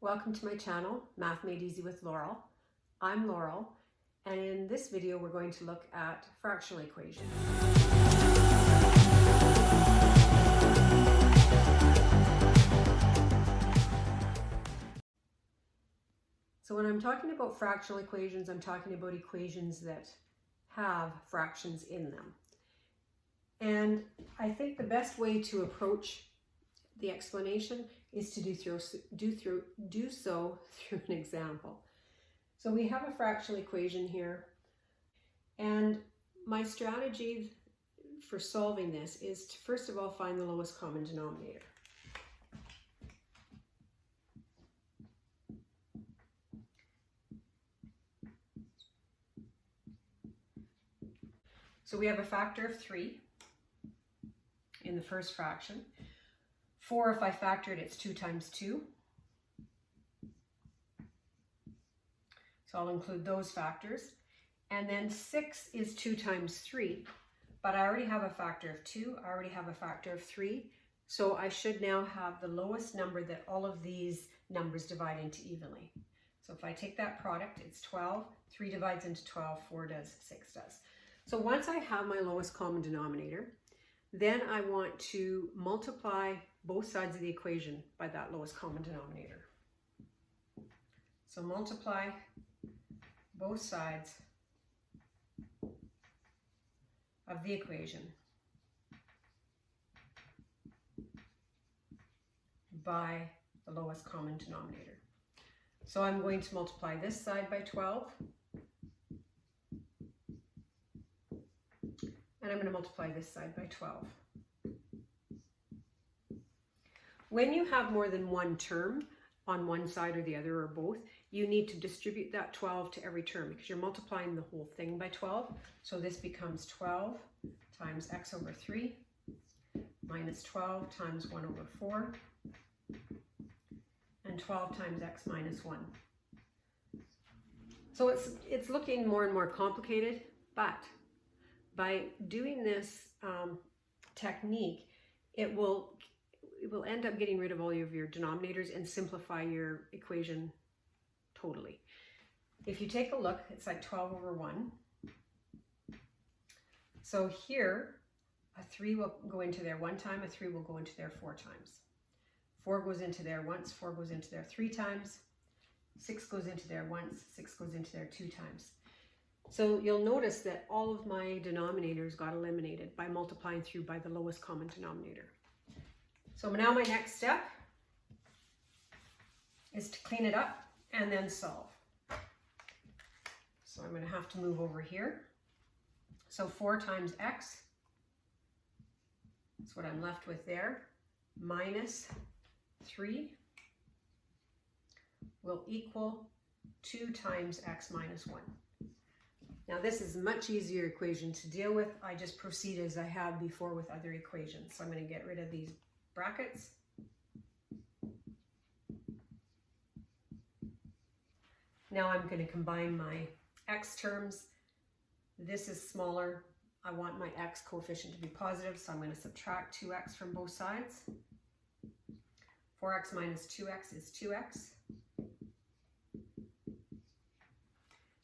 Welcome to my channel, Math Made Easy with Laurel. I'm Laurel, and in this video we're going to look at fractional equations. So when I'm talking about fractional equations, I'm talking about equations that have fractions in them. And I think the best way to approach the explanation is to do so through an example. So we have a fractional equation here, and my strategy for solving this is to first of all find the lowest common denominator. So we have a factor of 3 in the first fraction. 4, if I factor it, it's 2 times 2. So I'll include those factors. And then 6 is 2 times 3. But I already have a factor of 2. I already have a factor of 3. So I should now have the lowest number that all of these numbers divide into evenly. So if I take that product, it's 12. 3 divides into 12, 4 does, 6 does. So once I have my lowest common denominator, then I want to multiply both sides of the equation by that lowest common denominator. So multiply both sides of the equation by the lowest common denominator. So I'm going to multiply this side by 12, and I'm going to multiply this side by 12. When you have more than one term on one side or the other or both, you need to distribute that 12 to every term because you're multiplying the whole thing by 12. So this becomes 12 times x over 3 minus 12 times 1 over 4 and 12 times x minus 1. So it's looking more and more complicated, but by doing this technique, it will end up getting rid of all of your denominators and simplify your equation totally. If you take a look, it's like 12 over 1. So here, a 3 will go into there 1 time, a 3 will go into there 4 times. 4 goes into there once, 4 goes into there 3 times, 6 goes into there once, 6 goes into there 2 times. So you'll notice that all of my denominators got eliminated by multiplying through by the lowest common denominator. So now my next step is to clean it up and then solve. So I'm going to have to move over here. So 4 times x, that's what I'm left with there, minus 3 will equal 2 times x minus 1. Now this is a much easier equation to deal with. I just proceed as I have before with other equations. So I'm going to get rid of these brackets. Now I'm going to combine my x terms. This is smaller. I want my x coefficient to be positive, so I'm going to subtract 2x from both sides. 4x minus 2x is 2x.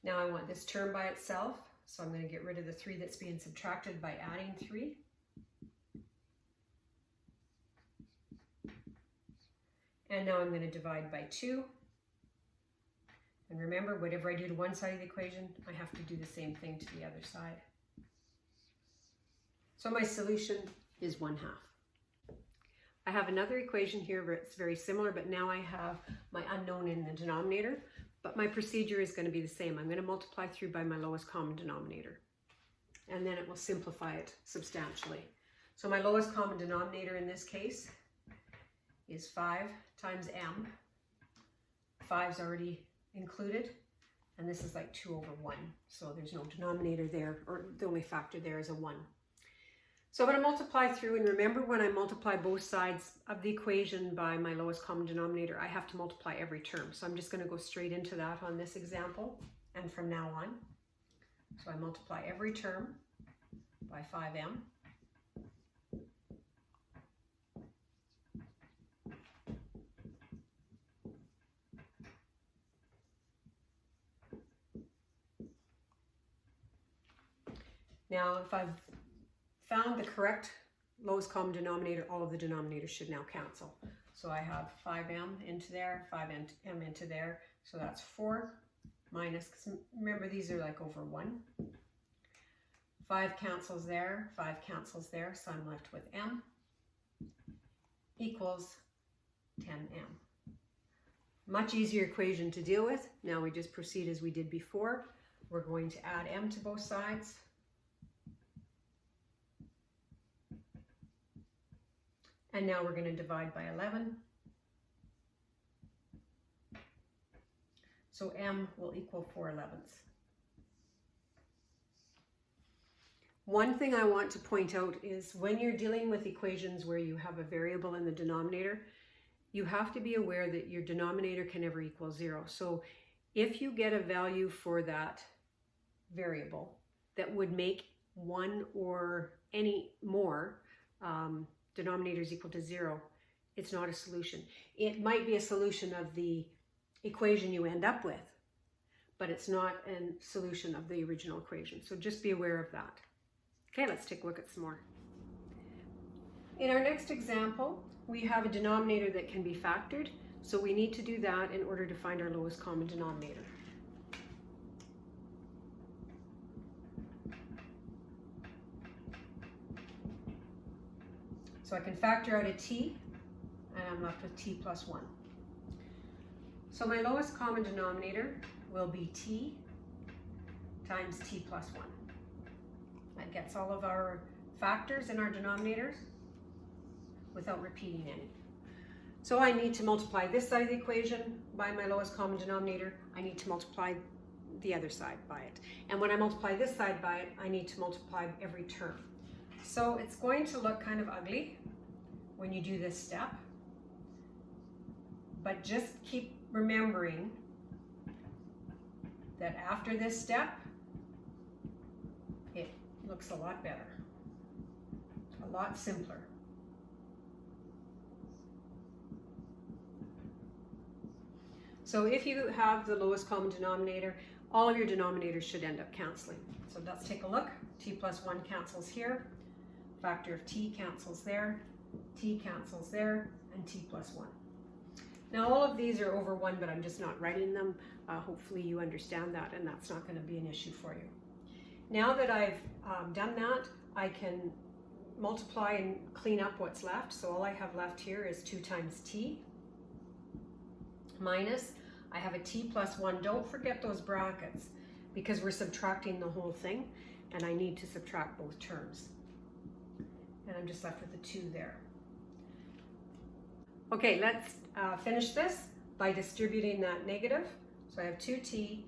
Now I want this term by itself, so I'm going to get rid of the 3 that's being subtracted by adding 3. And now I'm going to divide by 2. And remember, whatever I do to one side of the equation, I have to do the same thing to the other side. So my solution is 1/2. I have another equation here where it's very similar, but now I have my unknown in the denominator. But my procedure is going to be the same. I'm going to multiply through by my lowest common denominator. And then it will simplify it substantially. So my lowest common denominator in this case is 5 times m. 5's already included. And this is like 2 over 1. So there's no denominator there, or the only factor there is a 1. So I'm going to multiply through, and remember when I multiply both sides of the equation by my lowest common denominator, I have to multiply every term. So I'm just going to go straight into that on this example and from now on. So I multiply every term by 5m. Now, if I've found the correct lowest common denominator, all of the denominators should now cancel. So I have 5m into there, 5m into there. So that's 4 minus, because remember these are like over 1. 5 cancels there, 5 cancels there, so I'm left with m equals 10m. Much easier equation to deal with. Now we just proceed as we did before. We're going to add m to both sides. And now we're going to divide by 11. So m will equal 4/11. One thing I want to point out is when you're dealing with equations where you have a variable in the denominator, you have to be aware that your denominator can never equal 0. So if you get a value for that variable that would make one or any more denominators equal to 0, it's not a solution. It might be a solution of the equation you end up with, but it's not a solution of the original equation. So just be aware of that. Okay, let's take a look at some more. In our next example, we have a denominator that can be factored. So we need to do that in order to find our lowest common denominator. So I can factor out a t, and I'm left with t plus 1. So my lowest common denominator will be t times t plus 1. That gets all of our factors in our denominators without repeating any. So I need to multiply this side of the equation by my lowest common denominator. I need to multiply the other side by it. And when I multiply this side by it, I need to multiply every term. So it's going to look kind of ugly when you do this step, but just keep remembering that after this step, it looks a lot better, a lot simpler. So if you have the lowest common denominator, all of your denominators should end up canceling. So let's take a look. T plus 1 cancels here. Factor of t cancels there. T cancels there. And t plus 1. Now all of these are over 1, but I'm just not writing them. Hopefully you understand that, and that's not going to be an issue for you. Now that I've done that, I can multiply and clean up what's left. So all I have left here is 2 times t minus, I have a t plus 1. Don't forget those brackets because we're subtracting the whole thing, and I need to subtract both terms. And I'm just left with a 2 there. Okay, let's finish this by distributing that negative. So I have 2t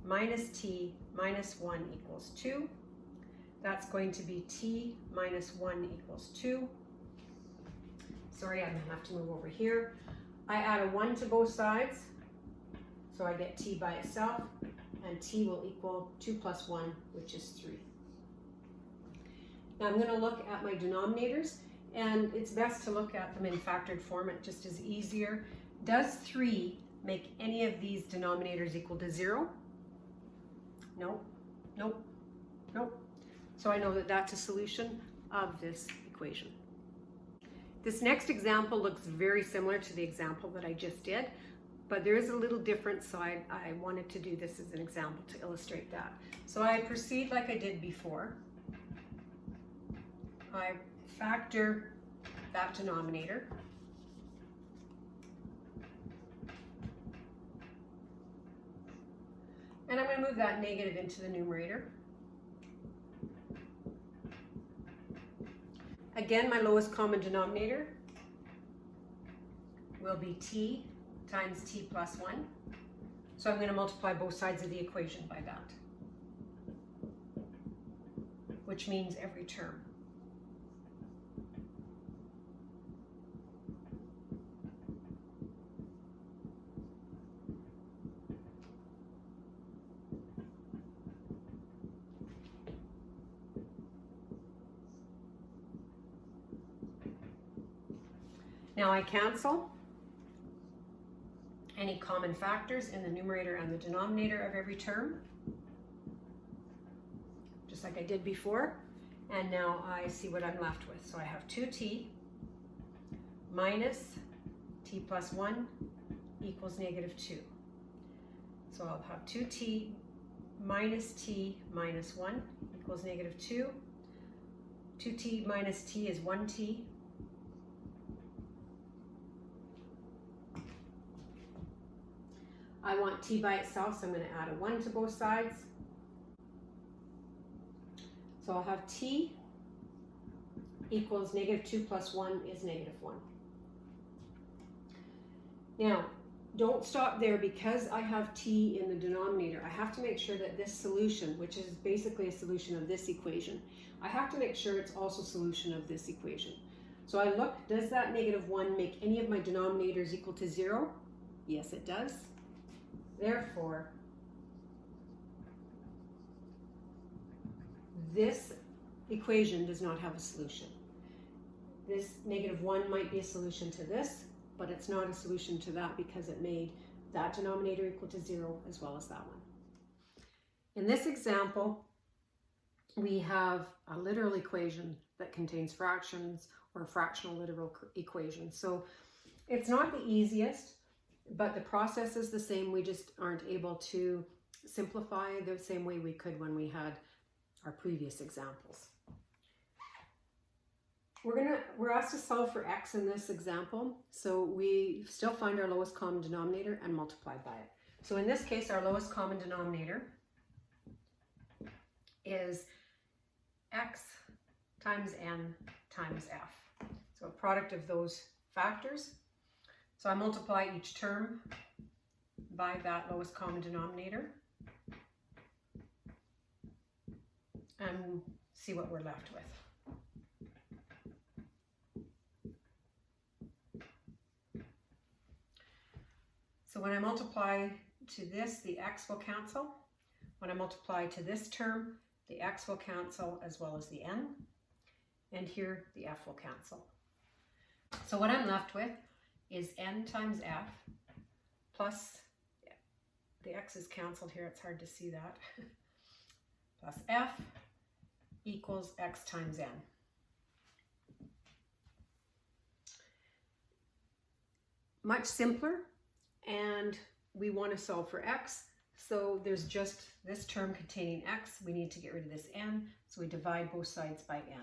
minus 1 equals 2. That's going to be t minus 1 equals 2. Sorry, I'm going to have to move over here. I add a 1 to both sides, so I get t by itself, and t will equal 2 plus 1, which is 3. Now I'm going to look at my denominators, and it's best to look at them in factored form. It just is easier. Does 3 make any of these denominators equal to 0? No, nope, nope. So I know that that's a solution of this equation. This next example looks very similar to the example that I just did, but there is a little difference, so I wanted to do this as an example to illustrate that. So I proceed like I did before. I factor that denominator. And I'm going to move that negative into the numerator. Again, my lowest common denominator will be t times t plus 1. So I'm going to multiply both sides of the equation by that, which means every term. Now I cancel any common factors in the numerator and the denominator of every term. Just just like I did before. And now I see what I'm left with. So I have 2t minus t plus 1 equals negative 2. So I'll have 2t minus t minus 1 equals negative 2. 2t minus t is 1t. I want t by itself, so I'm going to add a 1 to both sides. So I'll have t equals negative 2 plus 1 is negative 1. Now, don't stop there. Because I have t in the denominator, I have to make sure that this solution, which is basically a solution of this equation, I have to make sure it's also a solution of this equation. So I look, does that negative 1 make any of my denominators equal to 0? Yes, it does. Therefore, this equation does not have a solution. This negative 1 might be a solution to this, but it's not a solution to that because it made that denominator equal to 0 as well as that one. In this example, we have a literal equation that contains fractions, or a fractional literal equation. So it's not the easiest, but the process is the same. We just aren't able to simplify the same way we could when we had our previous examples. We're asked to solve for x in this example, so we still find our lowest common denominator and multiply by it. So in this case, our lowest common denominator is x times n times f. So a product of those factors. So I multiply each term by that lowest common denominator and see what we're left with. So when I multiply to this, the x will cancel. When I multiply to this term, the x will cancel as well as the n. And here the f will cancel. So what I'm left with is n times f plus, the x is canceled here, it's hard to see that, plus f equals x times n. Much simpler, and we want to solve for x. So there's just this term containing x. We need to get rid of this n, so we divide both sides by n.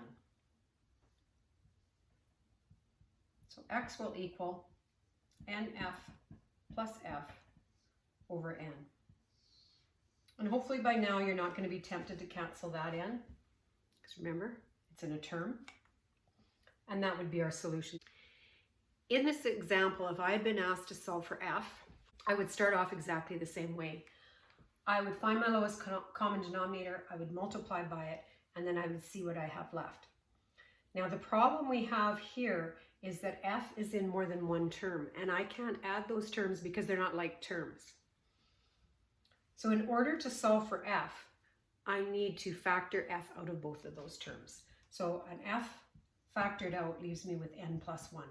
So x will equal nf plus f over n. And hopefully by now you're not going to be tempted to cancel that n, because remember, it's in a term. And that would be our solution. In this example, if I had been asked to solve for f, I would start off exactly the same way. I would find my lowest common denominator, I would multiply by it, and then I would see what I have left. Now the problem we have here is that f is in more than one term, and I can't add those terms because they're not like terms. So in order to solve for f, I need to factor f out of both of those terms. So an f factored out leaves me with n plus 1.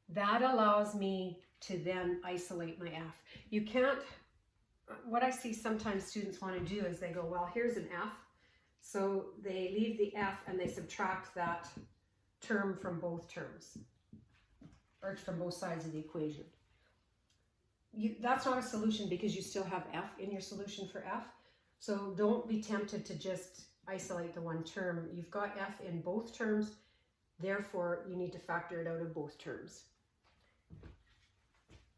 That allows me to then isolate my f. You can't, what I see sometimes students want to do is they go, well, here's an f. So they leave the f and they subtract that term from both terms, or from both sides of the equation. That's not a solution because you still have f in your solution for f. So don't be tempted to just isolate the one term. You've got f in both terms, therefore you need to factor it out of both terms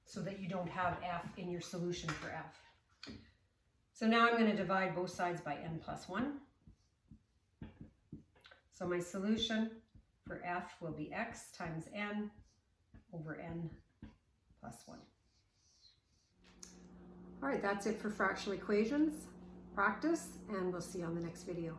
so that you don't have f in your solution for f. So now I'm going to divide both sides by n plus 1. So my solution for f will be x times n over n plus 1. All right, that's it for fractional equations practice, and we'll see you on the next video.